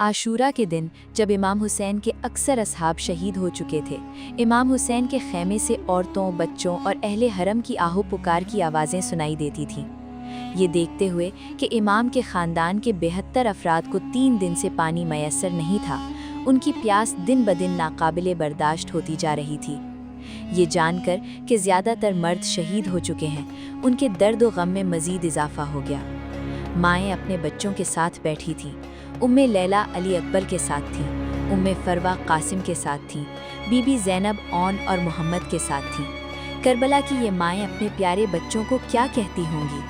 आशूरा के दिन जब इमाम हुसैन के अक्सर असहाब शहीद हो चुके थे, इमाम हुसैन के खैमे से औरतों, बच्चों और अहले हरम की आहो पुकार की आवाज़ें सुनाई देती थीं। ये देखते हुए कि इमाम के ख़ानदान के 72 अफराद को 3 दिन से पानी मयस्सर नहीं था, उनकी प्यास दिन ब दिन नाकाबिले बर्दाश्त होती जा रही थी। ये जानकर कि ज़्यादातर मर्द शहीद हो चुके हैं, उनके दर्द व गम में मज़ीद इजाफ़ा हो गया। माएँ अपने बच्चों के साथ बैठी थीं। उम्मे लैला अली अकबर के साथ थीं, उम्मे फरवा कासिम के साथ थीं, बीबी ज़ैनब औन और मोहम्मद के साथ थीं। करबला की ये माएँ अपने प्यारे बच्चों को क्या कहती होंगी?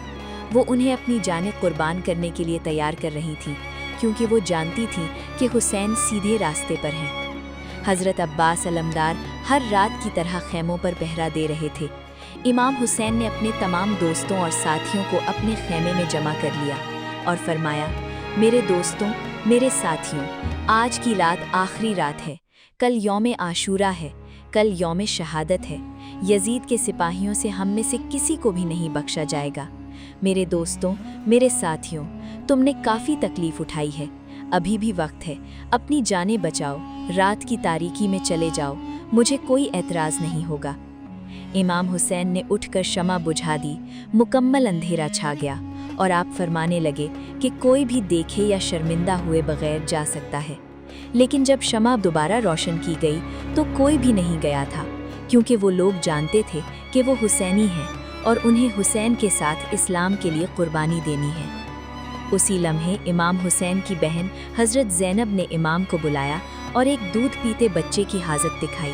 वो उन्हें अपनी जानें कुर्बान करने के लिए तैयार कर रही थीं, क्योंकि वो जानती थीं कि हुसैन सीधे रास्ते पर हैं। हज़रत अब्बास अलमदार हर रात की तरह खैमों पर पहरा दे रहे थे। इमाम हुसैन ने अपने तमाम दोस्तों और साथियों को अपने खैमे में जमा कर लिया और फरमाया, मेरे दोस्तों, मेरे साथियों, आज की रात आखिरी रात है। कल यौम आशूरा है, कल यौम शहादत है। यजीद के सिपाहियों से हम में से किसी को भी नहीं बख्शा जाएगा। मेरे दोस्तों, मेरे साथियों, तुमने काफ़ी तकलीफ़ उठाई है, अभी भी वक्त है, अपनी जानें बचाओ, रात की तारीकी में चले जाओ, मुझे कोई एतराज़ नहीं होगा। इमाम हुसैन ने उठकर शमा बुझा दी। मुकम्मल अंधेरा छा गया और आप फरमाने लगे कि कोई भी देखे या शर्मिंदा हुए बगैर जा सकता है। लेकिन जब शमा दोबारा रोशन की गई तो कोई भी नहीं गया था, क्योंकि वो लोग जानते थे कि वो हुसैनी हैं और उन्हें हुसैन के साथ इस्लाम के लिए कुर्बानी देनी है। उसी लम्हे इमाम हुसैन की बहन हज़रत ज़ैनब ने इमाम को बुलाया और एक दूध पीते बच्चे की हाजत दिखाई।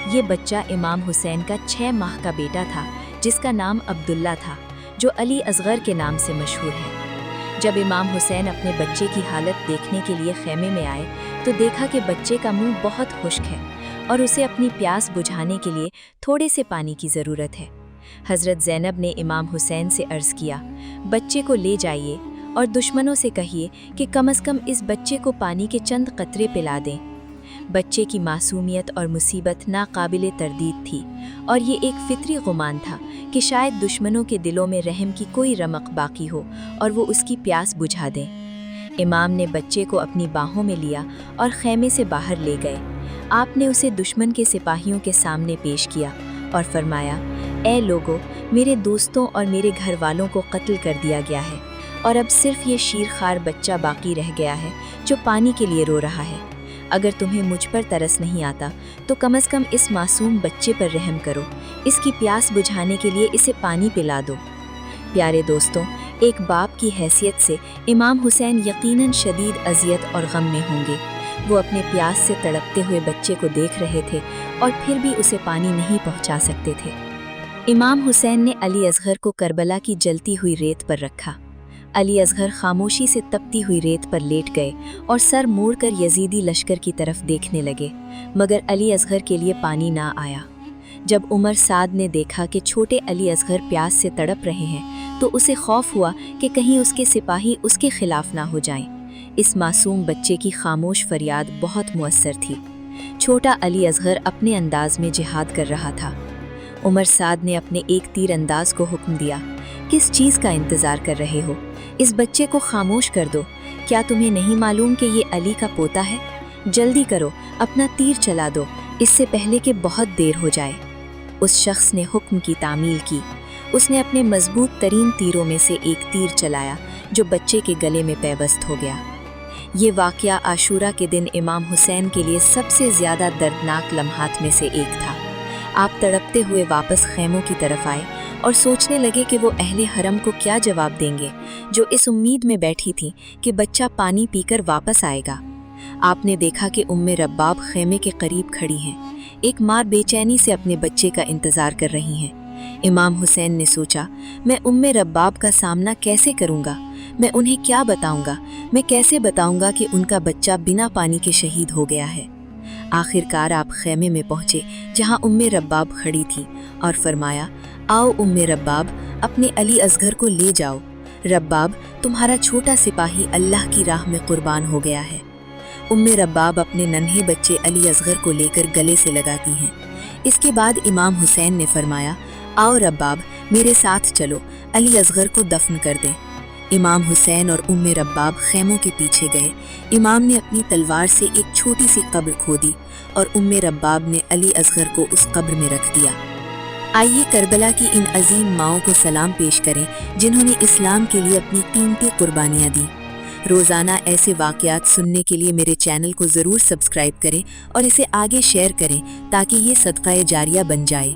ये बच्चा इमाम हुसैन का 6 माह का बेटा था, जिसका नाम अब्दुल्ला था, जो अली असगर के नाम से मशहूर है। जब इमाम हुसैन अपने बच्चे की हालत देखने के लिए खैमे में आए तो देखा कि बच्चे का मुंह बहुत खुश्क है और उसे अपनी प्यास बुझाने के लिए थोड़े से पानी की ज़रूरत है। हज़रत ज़ैनब ने इमाम हुसैन से अर्ज़ किया, बच्चे को ले जाइए और दुश्मनों से कहिए कि कम से कम इस बच्चे को पानी के चंद कतरे पिला दें। बच्चे की मासूमियत और मुसीबत नाकाबिले तरदीद थी और ये एक फितरी गुमान था कि शायद दुश्मनों के दिलों में रहम की कोई रमक बाकी हो और वो उसकी प्यास बुझा दें। इमाम ने बच्चे को अपनी बाहों में लिया और खैमे से बाहर ले गए। आपने उसे दुश्मन के सिपाहियों के सामने पेश किया और फरमाया, ए लोगों, मेरे दोस्तों और मेरे घर वालों को कत्ल कर दिया गया है और अब सिर्फ ये शीरखार बच्चा बाकी रह गया है जो पानी के लिए रो रहा है। अगर तुम्हें मुझ पर तरस नहीं आता तो कम से कम इस मासूम बच्चे पर रहम करो, इसकी प्यास बुझाने के लिए इसे पानी पिला दो। प्यारे दोस्तों, एक बाप की हैसियत से इमाम हुसैन यकीनन शदीद अजियत और गम में होंगे। वो अपने प्यास से तड़पते हुए बच्चे को देख रहे थे और फिर भी उसे पानी नहीं पहुंचा सकते थे। इमाम हुसैन ने अली असगर को करबला की जलती हुई रेत पर रखा। अली असगर खामोशी से तपती हुई रेत पर लेट गए और सर मोड़कर यजीदी लश्कर की तरफ देखने लगे, मगर अली असगर के लिए पानी ना आया। जब उमर साद ने देखा कि छोटे अली असगर प्यास से तड़प रहे हैं तो उसे खौफ हुआ कि कहीं उसके सिपाही उसके खिलाफ ना हो जाएं। इस मासूम बच्चे की खामोश फरियाद बहुत मुअस्सर थी। छोटा अली असगर अपने अंदाज में जिहाद कर रहा था। उमर साद ने अपने एक तीर अंदाज को हुक्म दिया, किस चीज़ का इंतज़ार कर रहे हो? इस बच्चे को खामोश कर दो। क्या तुम्हें नहीं मालूम कि ये अली का पोता है? जल्दी करो, अपना तीर चला दो, इससे पहले कि बहुत देर हो जाए। उस शख्स ने हुक्म की तामील की। उसने अपने मजबूत तरीन तीरों में से एक तीर चलाया जो बच्चे के गले में पैबस्त हो गया। ये वाक़या आशूरा के दिन इमाम हुसैन के लिए सबसे ज़्यादा दर्दनाक लम्हात में से एक था। आप तड़पते हुए वापस खैमों की तरफ आए और सोचने लगे कि वो अहले हरम को क्या जवाब देंगे, जो इस उम्मीद में बैठी थी कि बच्चा पानी पीकर वापस आएगा। आपने देखा कि उम्मे रब्बाब खैमे के करीब खड़ी हैं। एक माँ बेचैनी से अपने बच्चे का इंतज़ार कर रही हैं। इमाम हुसैन ने सोचा, मैं उम्मे रब्बाब का सामना कैसे करूँगा? मैं उन्हें क्या बताऊँगा? मैं कैसे बताऊँगा कि उनका बच्चा बिना पानी के शहीद हो गया है? आखिरकार आप खैमे में पहुँचे जहाँ उम्मे रब्बाब खड़ी थी और फरमाया, आओ उम्मे रब्बाब, अपने अली असगर को ले जाओ। रब्बाब, तुम्हारा छोटा सिपाही अल्लाह की राह में कुर्बान हो गया है। उम्मे रब्बाब अपने नन्हे बच्चे अली असगर को लेकर गले से लगाती हैं। इसके बाद इमाम हुसैन ने फरमाया, आओ रब्बाब, मेरे साथ चलो, अली असगर को दफन कर दें। امام حسین اور ام رباب خیموں کے پیچھے گئے۔ امام نے اپنی تلوار سے ایک چھوٹی سی قبر کھودی اور ام رباب نے علی اصغر کو اس قبر میں رکھ دیا۔ آئیے کربلا کی ان عظیم ماؤں کو سلام پیش کریں جنہوں نے اسلام کے لیے اپنی قیمتی قربانیاں دیں۔ روزانہ ایسے واقعات سننے کے لیے میرے چینل کو ضرور سبسکرائب کریں اور اسے آگے شیئر کریں تاکہ یہ صدقہ جاریہ بن جائے۔